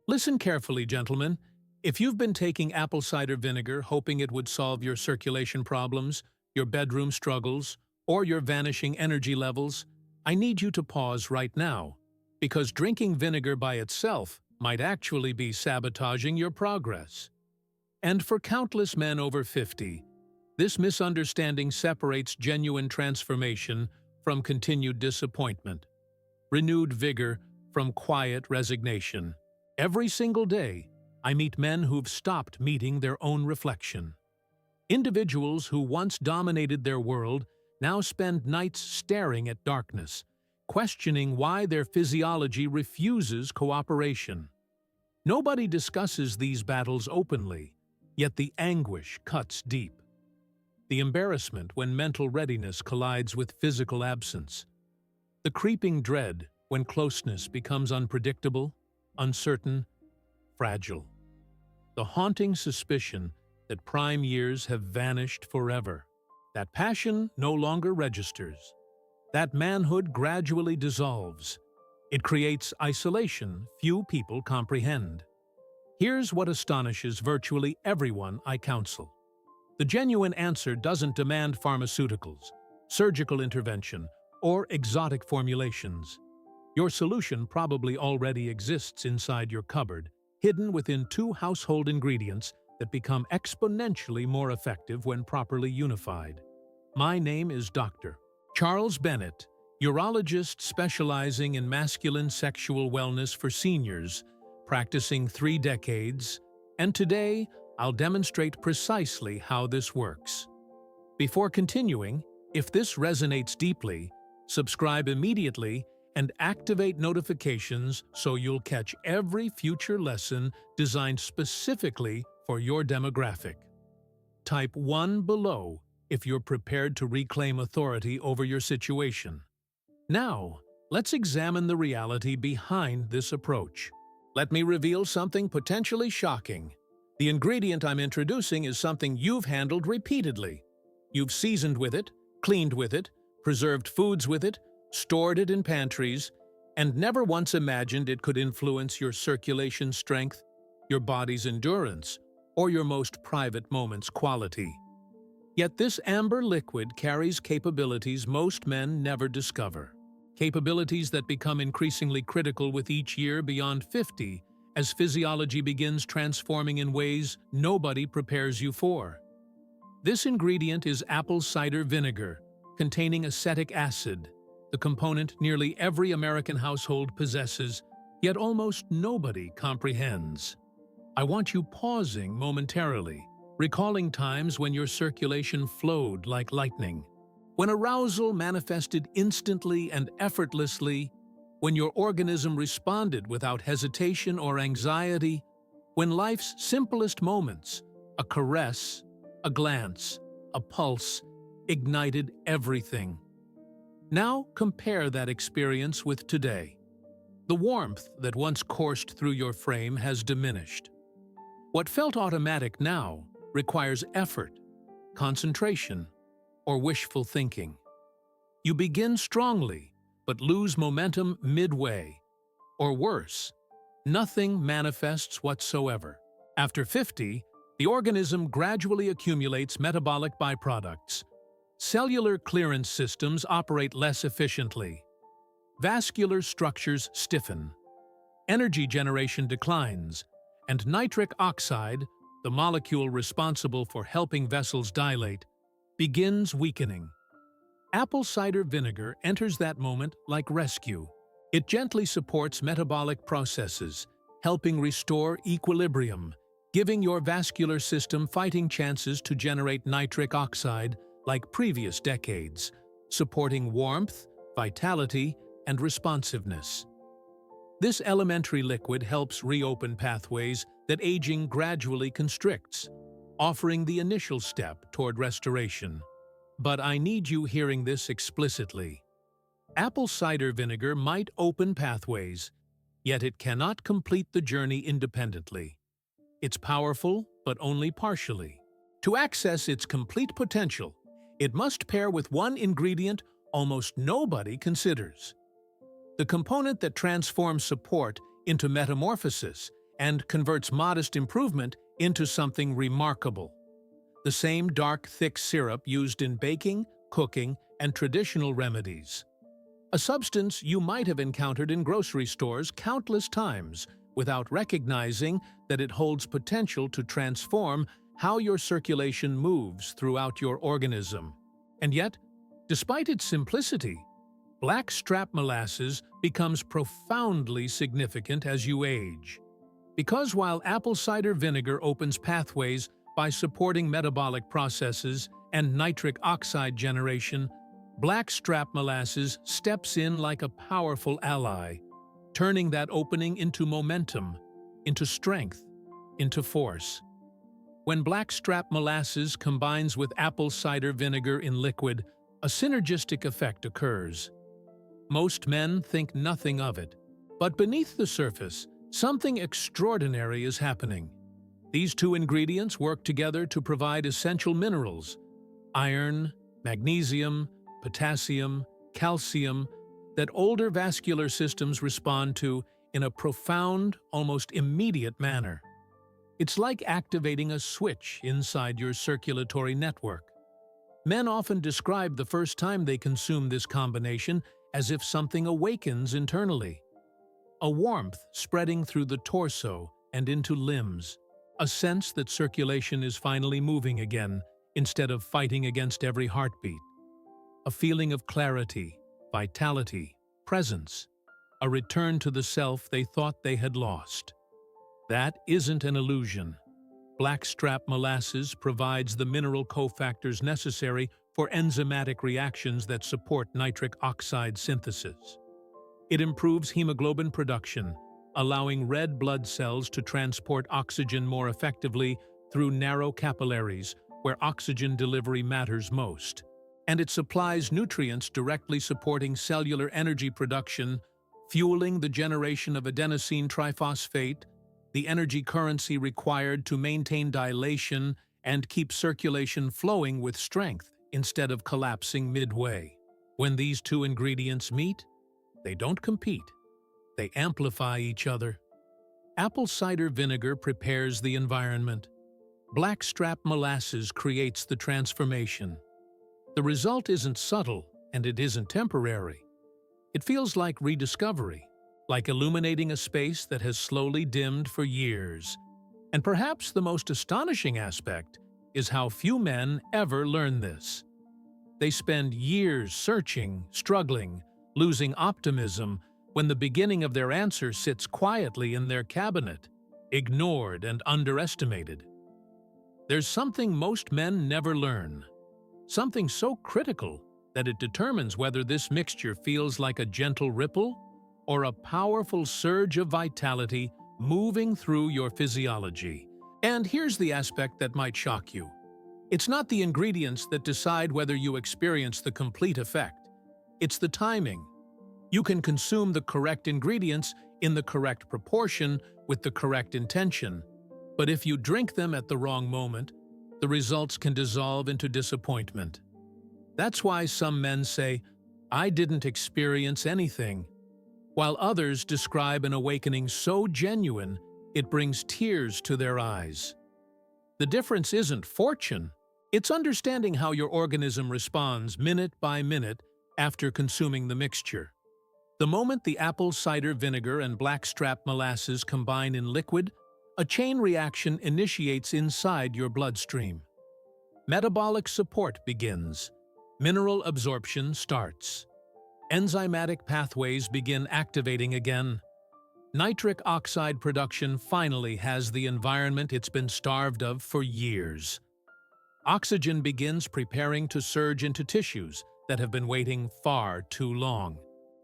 Listen carefully, gentlemen. If you've been taking apple cider vinegar hoping it would solve your circulation problems, your bedroom struggles, or your vanishing energy levels, I need you to pause right now, because drinking vinegar by itself might actually be sabotaging your progress. And for countless men over 50, this misunderstanding separates genuine transformation from continued disappointment, renewed vigor from quiet resignation. Every single day, I meet men who've stopped meeting their own reflection. Individuals who once dominated their world now spend nights staring at darkness, questioning why their physiology refuses cooperation. Nobody discusses these battles openly, yet the anguish cuts deep. The embarrassment when mental readiness collides with physical absence. The creeping dread when closeness becomes unpredictable, uncertain, fragile. The haunting suspicion that prime years have vanished forever. That passion no longer registers. That manhood gradually dissolves. It creates isolation few people comprehend. Here's what astonishes virtually everyone I counsel. The genuine answer doesn't demand pharmaceuticals, surgical intervention, or exotic formulations. Your solution probably already exists inside your cupboard, hidden within 2 household ingredients that become exponentially more effective when properly unified. My name is Dr. Charles Bennett, urologist specializing in masculine sexual wellness for seniors, practicing 3 decades, and today I'll demonstrate precisely how this works. Before continuing, if this resonates deeply, subscribe immediately and activate notifications so you'll catch every future lesson designed specifically for your demographic. Type 1 below if you're prepared to reclaim authority over your situation. Now, let's examine the reality behind this approach. Let me reveal something potentially shocking. The ingredient I'm introducing is something you've handled repeatedly. You've seasoned with it, cleaned with it, preserved foods with it, stored it in pantries, and never once imagined it could influence your circulation strength, your body's endurance, or your most private moments' quality. Yet this amber liquid carries capabilities most men never discover. Capabilities that become increasingly critical with each year beyond 50 as physiology begins transforming in ways nobody prepares you for. This ingredient is apple cider vinegar, containing acetic acid, the component nearly every American household possesses, yet almost nobody comprehends. I want you pausing momentarily, recalling times when your circulation flowed like lightning, when arousal manifested instantly and effortlessly, when your organism responded without hesitation or anxiety, when life's simplest moments, a caress, a glance, a pulse, ignited everything. Now compare that experience with today. The warmth that once coursed through your frame has diminished. What felt automatic now requires effort, concentration, or wishful thinking. You begin strongly, but lose momentum midway. Or worse, nothing manifests whatsoever. After 50, the organism gradually accumulates metabolic byproducts. Cellular clearance systems operate less efficiently. Vascular structures stiffen. Energy generation declines, and nitric oxide, the molecule responsible for helping vessels dilate, begins weakening. Apple cider vinegar enters that moment like rescue. It gently supports metabolic processes, helping restore equilibrium, giving your vascular system fighting chances to generate nitric oxide like previous decades, supporting warmth, vitality, and responsiveness. This elementary liquid helps reopen pathways that aging gradually constricts, offering the initial step toward restoration. But I need you hearing this explicitly. Apple cider vinegar might open pathways, yet it cannot complete the journey independently. It's powerful, but only partially. To access its complete potential, it must pair with one ingredient almost nobody considers. The component that transforms support into metamorphosis and converts modest improvement into something remarkable. The same dark, thick syrup used in baking, cooking, and traditional remedies. A substance you might have encountered in grocery stores countless times without recognizing that it holds potential to transform how your circulation moves throughout your organism. And yet, despite its simplicity, blackstrap molasses becomes profoundly significant as you age. Because while apple cider vinegar opens pathways by supporting metabolic processes and nitric oxide generation, blackstrap molasses steps in like a powerful ally, turning that opening into momentum, into strength, into force. When blackstrap molasses combines with apple cider vinegar in liquid, a synergistic effect occurs. Most men think nothing of it, but beneath the surface, something extraordinary is happening. These two ingredients work together to provide essential minerals, iron, magnesium, potassium, calcium, that older vascular systems respond to in a profound, almost immediate manner. It's like activating a switch inside your circulatory network. Men often describe the first time they consume this combination as if something awakens internally. A warmth spreading through the torso and into limbs, a sense that circulation is finally moving again instead of fighting against every heartbeat. A feeling of clarity, vitality, presence, a return to the self they thought they had lost. That isn't an illusion. Blackstrap molasses provides the mineral cofactors necessary for enzymatic reactions that support nitric oxide synthesis. It improves hemoglobin production, allowing red blood cells to transport oxygen more effectively through narrow capillaries where oxygen delivery matters most. And it supplies nutrients directly supporting cellular energy production, fueling the generation of adenosine triphosphate, the energy currency required to maintain dilation and keep circulation flowing with strength instead of collapsing midway. When these two ingredients meet, they don't compete. They amplify each other. Apple cider vinegar prepares the environment. Blackstrap molasses creates the transformation. The result isn't subtle, and it isn't temporary. It feels like rediscovery, like illuminating a space that has slowly dimmed for years. And perhaps the most astonishing aspect is how few men ever learn this. They spend years searching, struggling, losing optimism, when the beginning of their answer sits quietly in their cabinet, ignored and underestimated. There's something most men never learn. Something so critical that it determines whether this mixture feels like a gentle ripple or a powerful surge of vitality moving through your physiology. And here's the aspect that might shock you. It's not the ingredients that decide whether you experience the complete effect. It's the timing. You can consume the correct ingredients in the correct proportion with the correct intention, but if you drink them at the wrong moment, the results can dissolve into disappointment. That's why some men say, "I didn't experience anything," while others describe an awakening so genuine it brings tears to their eyes. The difference isn't fortune, it's understanding how your organism responds minute by minute after consuming the mixture. The moment the apple cider vinegar and blackstrap molasses combine in liquid, a chain reaction initiates inside your bloodstream. Metabolic support begins. Mineral absorption starts. Enzymatic pathways begin activating again. Nitric oxide production finally has the environment it's been starved of for years. Oxygen begins preparing to surge into tissues that have been waiting far too long.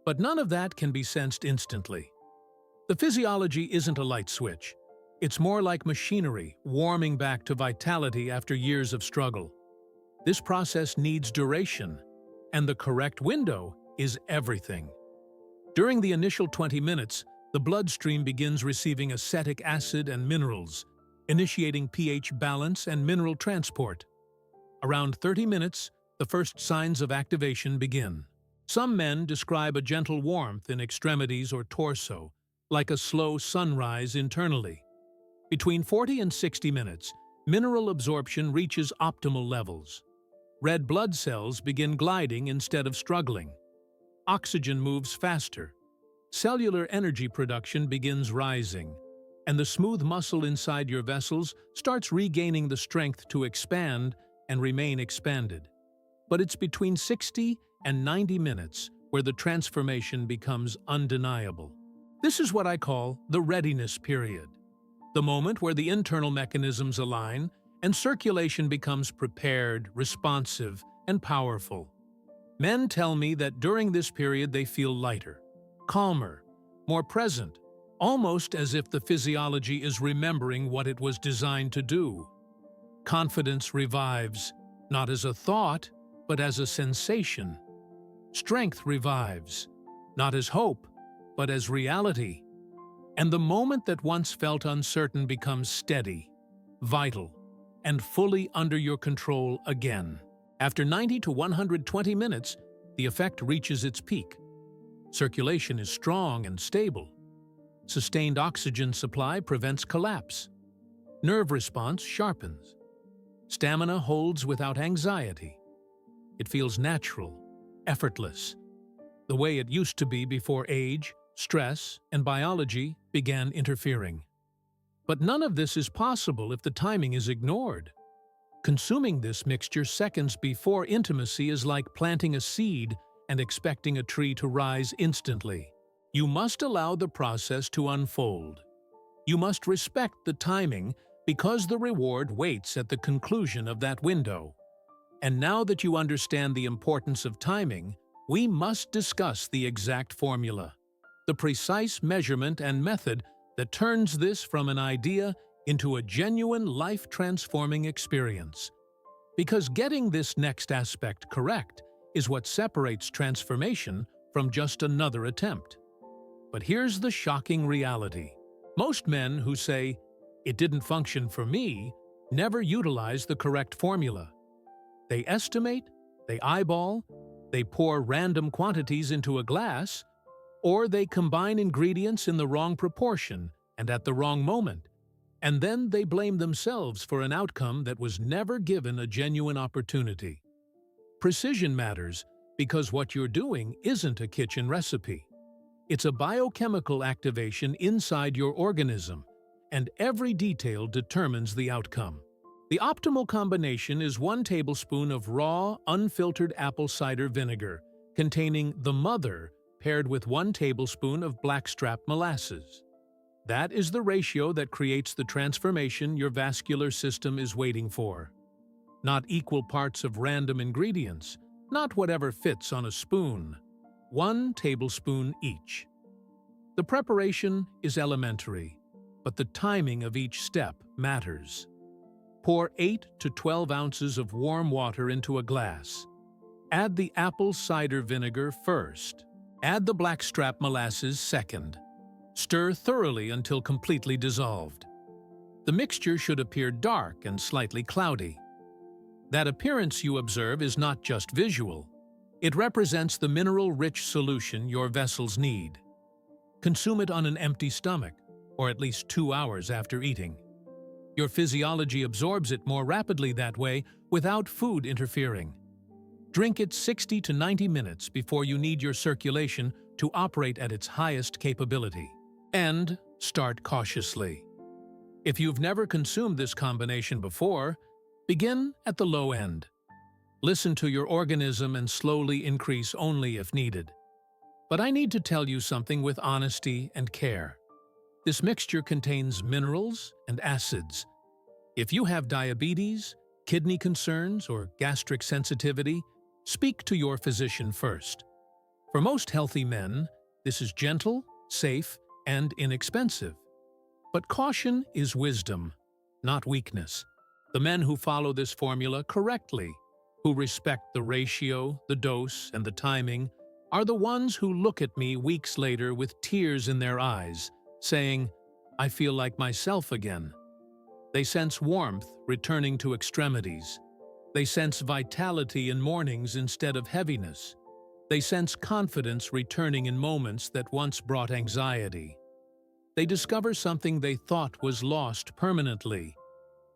But none of that can be sensed instantly. The physiology isn't a light switch. It's more like machinery warming back to vitality after years of struggle. This process needs duration, and the correct window is everything. During the initial 20 minutes, the bloodstream begins receiving acetic acid and minerals, initiating pH balance and mineral transport. Around 30 minutes, the first signs of activation begin. Some men describe a gentle warmth in extremities or torso, like a slow sunrise internally. Between 40 and 60 minutes, mineral absorption reaches optimal levels. Red blood cells begin gliding instead of struggling. Oxygen moves faster. Cellular energy production begins rising, and the smooth muscle inside your vessels starts regaining the strength to expand and remain expanded. But it's between 60 and 90 minutes where the transformation becomes undeniable. This is what I call the readiness period, the moment where the internal mechanisms align and circulation becomes prepared, responsive, and powerful. Men tell me that during this period they feel lighter, calmer, more present, almost as if the physiology is remembering what it was designed to do. Confidence revives, not as a thought, but as a sensation. Strength revives, not as hope, but as reality. And the moment that once felt uncertain becomes steady, vital, and fully under your control again. After 90 to 120 minutes, the effect reaches its peak. Circulation is strong and stable. Sustained oxygen supply prevents collapse. Nerve response sharpens. Stamina holds without anxiety. It feels natural, effortless, the way it used to be before age, stress, and biology began interfering. But none of this is possible if the timing is ignored. Consuming this mixture seconds before intimacy is like planting a seed and expecting a tree to rise instantly. You must allow the process to unfold. You must respect the timing because the reward waits at the conclusion of that window. And now that you understand the importance of timing, we must discuss the exact formula, the precise measurement and method that turns this from an idea into a genuine life-transforming experience. Because getting this next aspect correct is what separates transformation from just another attempt. But here's the shocking reality. Most men who say, "It didn't function for me," never utilize the correct formula. They estimate, they eyeball, they pour random quantities into a glass, or they combine ingredients in the wrong proportion and at the wrong moment, and then they blame themselves for an outcome that was never given a genuine opportunity. Precision matters because what you're doing isn't a kitchen recipe. It's a biochemical activation inside your organism, and every detail determines the outcome. The optimal combination is 1 tablespoon of raw, unfiltered apple cider vinegar, containing the mother, paired with 1 tablespoon of blackstrap molasses. That is the ratio that creates the transformation your vascular system is waiting for. Not equal parts of random ingredients, not whatever fits on a spoon. 1 tablespoon each. The preparation is elementary, but the timing of each step matters. Pour 8 to 12 ounces of warm water into a glass. Add the apple cider vinegar first. Add the blackstrap molasses second. Stir thoroughly until completely dissolved. The mixture should appear dark and slightly cloudy. That appearance you observe is not just visual. It represents the mineral-rich solution your vessels need. Consume it on an empty stomach, or at least 2 hours after eating. Your physiology absorbs it more rapidly that way without food interfering. Drink it 60 to 90 minutes before you need your circulation to operate at its highest capability. And start cautiously. If you've never consumed this combination before, begin at the low end. Listen to your organism and slowly increase only if needed. But I need to tell you something with honesty and care. This mixture contains minerals and acids. If you have diabetes, kidney concerns, or gastric sensitivity, speak to your physician first. For most healthy men, this is gentle, safe, and inexpensive. But caution is wisdom, not weakness. The men who follow this formula correctly, who respect the ratio, the dose, and the timing, are the ones who look at me weeks later with tears in their eyes, saying, "I feel like myself again." They sense warmth returning to extremities. They sense vitality in mornings instead of heaviness. They sense confidence returning in moments that once brought anxiety. they discover something they thought was lost permanently: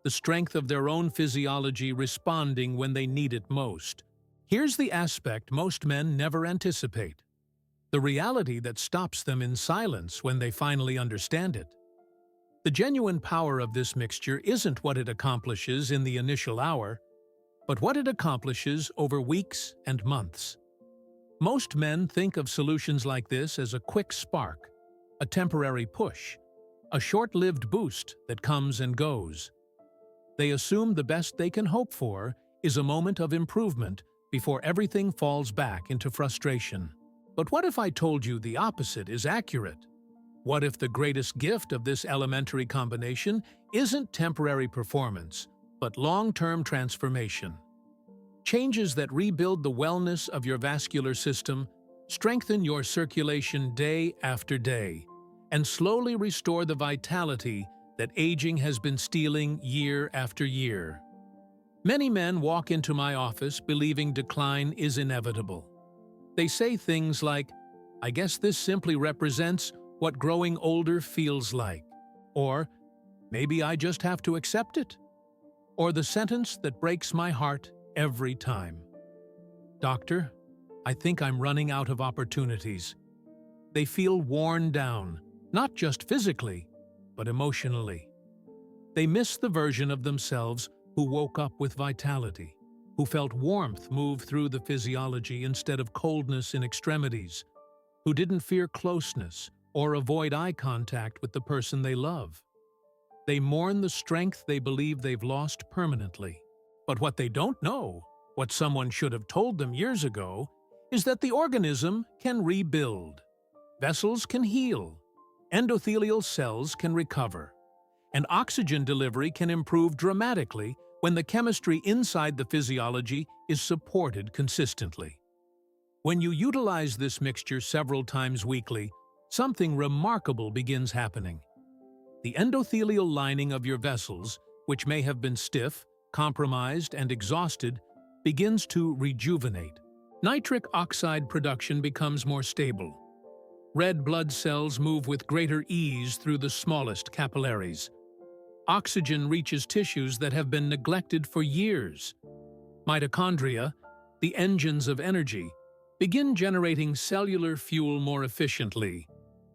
the strength of their own physiology responding when they need it most. Here's the aspect most men never anticipate: the reality that stops them in silence when they finally understand it. The genuine power of this mixture isn't what it accomplishes in the initial hour, but what it accomplishes over weeks and months. Most men think of solutions like this as a quick spark, a temporary push, a short-lived boost that comes and goes. They assume the best they can hope for is a moment of improvement before everything falls back into frustration. But what if I told you the opposite is accurate? What if the greatest gift of this elementary combination isn't temporary performance, but long-term transformation? Changes that rebuild the wellness of your vascular system, strengthen your circulation day after day, and slowly restore the vitality that aging has been stealing year after year. Many men walk into my office believing decline is inevitable. They say things like, "I guess this simply represents what growing older feels like," or "maybe I just have to accept it," or the sentence that breaks my heart every time: "Doctor, I think I'm running out of opportunities." They feel worn down, not just physically, but emotionally. They miss the version of themselves who woke up with vitality, who felt warmth move through the physiology instead of coldness in extremities, who didn't fear closeness or avoid eye contact with the person they love. They mourn the strength they believe they've lost permanently. But what they don't know, what someone should have told them years ago, is that the organism can rebuild. Vessels can heal, endothelial cells can recover, and oxygen delivery can improve dramatically when the chemistry inside the physiology is supported consistently. When you utilize this mixture several times weekly, something remarkable begins happening. The endothelial lining of your vessels, which may have been stiff, compromised, and exhausted, begins to rejuvenate. Nitric oxide production becomes more stable. Red blood cells move with greater ease through the smallest capillaries. Oxygen reaches tissues that have been neglected for years. Mitochondria, the engines of energy, begin generating cellular fuel more efficiently,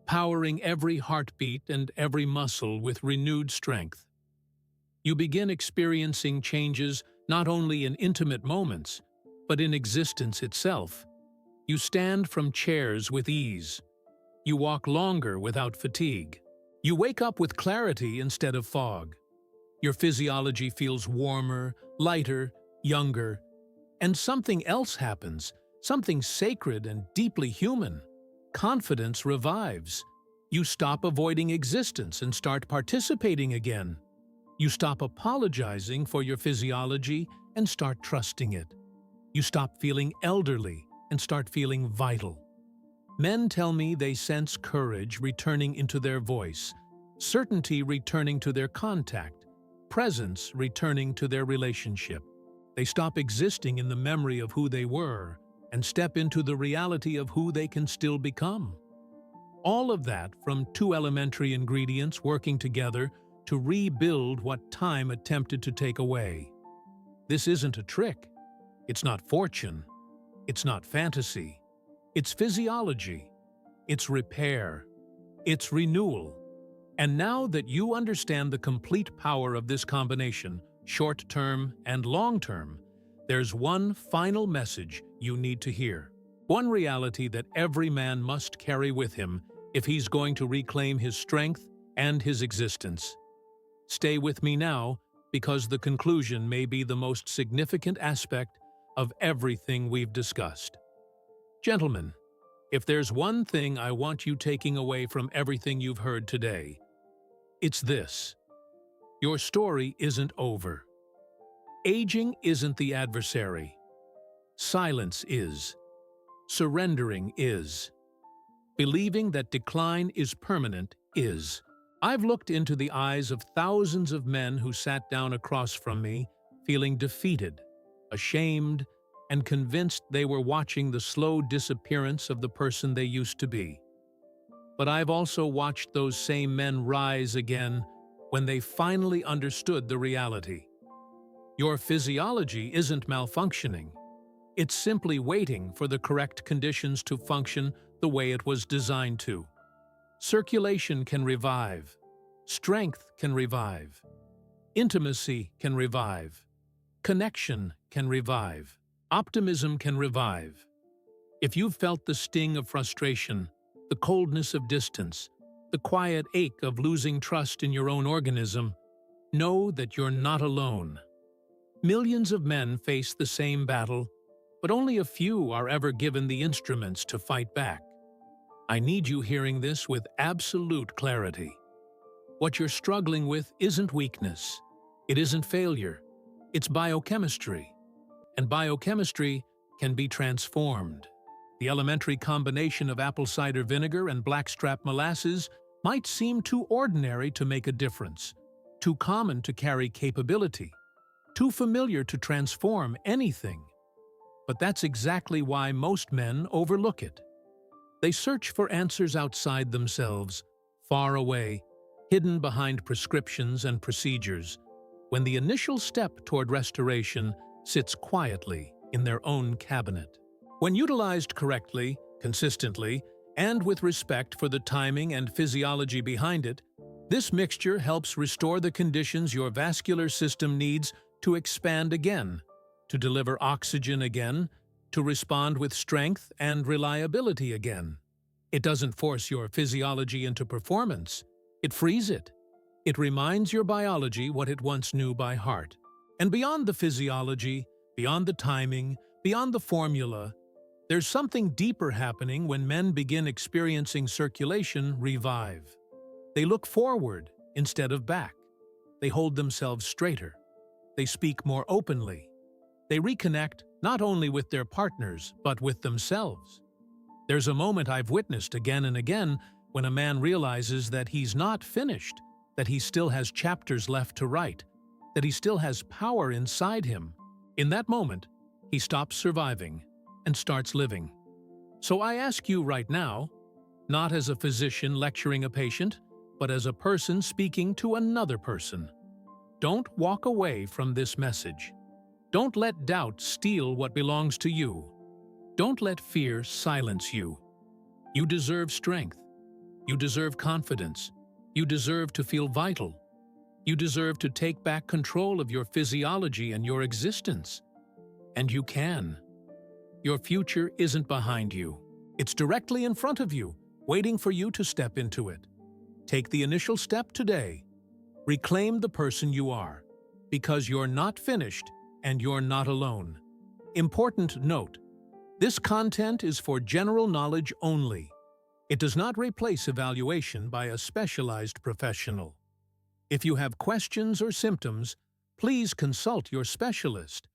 powering every heartbeat and every muscle with renewed strength. You begin experiencing changes not only in intimate moments, but in existence itself. You stand from chairs with ease. You walk longer without fatigue. You wake up with clarity instead of fog. Your physiology feels warmer, lighter, younger. And something else happens, something sacred and deeply human. Confidence revives. You stop avoiding existence and start participating again. You stop apologizing for your physiology and start trusting it. You stop feeling elderly and start feeling vital. Men tell me they sense courage returning into their voice, certainty returning to their contact, presence returning to their relationship. They stop existing in the memory of who they were and step into the reality of who they can still become. All of that from two elementary ingredients working together to rebuild what time attempted to take away. This isn't a trick. It's not fortune. It's not fantasy. It's physiology. It's repair. It's renewal. And now that you understand the complete power of this combination, short-term and long-term, there's one final message you need to hear. One reality that every man must carry with him if he's going to reclaim his strength and his existence. Stay with me now, because the conclusion may be the most significant aspect of everything we've discussed. Gentlemen, if there's one thing I want you taking away from everything you've heard today, it's this: your story isn't over. Aging isn't the adversary. Silence is. Surrendering is. Believing that decline is permanent is. I've looked into the eyes of thousands of men who sat down across from me, feeling defeated, ashamed, and convinced they were watching the slow disappearance of the person they used to be. But I've also watched those same men rise again when they finally understood the reality. Your physiology isn't malfunctioning. It's simply waiting for the correct conditions to function the way it was designed to. Circulation can revive. Strength can revive. Intimacy can revive. Connection can revive. Optimism can revive. If you've felt the sting of frustration, the coldness of distance, the quiet ache of losing trust in your own organism, know that you're not alone. Millions of men face the same battle, but only a few are ever given the instruments to fight back. I need you hearing this with absolute clarity. What you're struggling with isn't weakness. It isn't failure. It's biochemistry. And biochemistry can be transformed. The elementary combination of apple cider vinegar and blackstrap molasses might seem too ordinary to make a difference, too common to carry capability, too familiar to transform anything. But that's exactly why most men overlook it. They search for answers outside themselves, far away, hidden behind prescriptions and procedures, when the initial step toward restoration sits quietly in their own cabinet. When utilized correctly, consistently, and with respect for the timing and physiology behind it, this mixture helps restore the conditions your vascular system needs to expand again, to deliver oxygen again, to respond with strength and reliability again. It doesn't force your physiology into performance. It frees it. It reminds your biology what it once knew by heart. And beyond the physiology, beyond the timing, beyond the formula, there's something deeper happening when men begin experiencing circulation revive. They look forward instead of back. They hold themselves straighter. They speak more openly. They reconnect not only with their partners, but with themselves. There's a moment I've witnessed again and again when a man realizes that he's not finished, that he still has chapters left to write, that he still has power inside him. In that moment, he stops surviving and starts living. So I ask you right now, not as a physician lecturing a patient, but as a person speaking to another person, don't walk away from this message. Don't let doubt steal what belongs to you. Don't let fear silence you. You deserve strength. You deserve confidence. You deserve to feel vital. You deserve to take back control of your physiology and your existence. And you can. Your future isn't behind you. It's directly in front of you, waiting for you to step into it. Take the initial step today. Reclaim the person you are, because you're not finished and you're not alone. Important note: this content is for general knowledge only. It does not replace evaluation by a specialized professional. If you have questions or symptoms, please consult your specialist.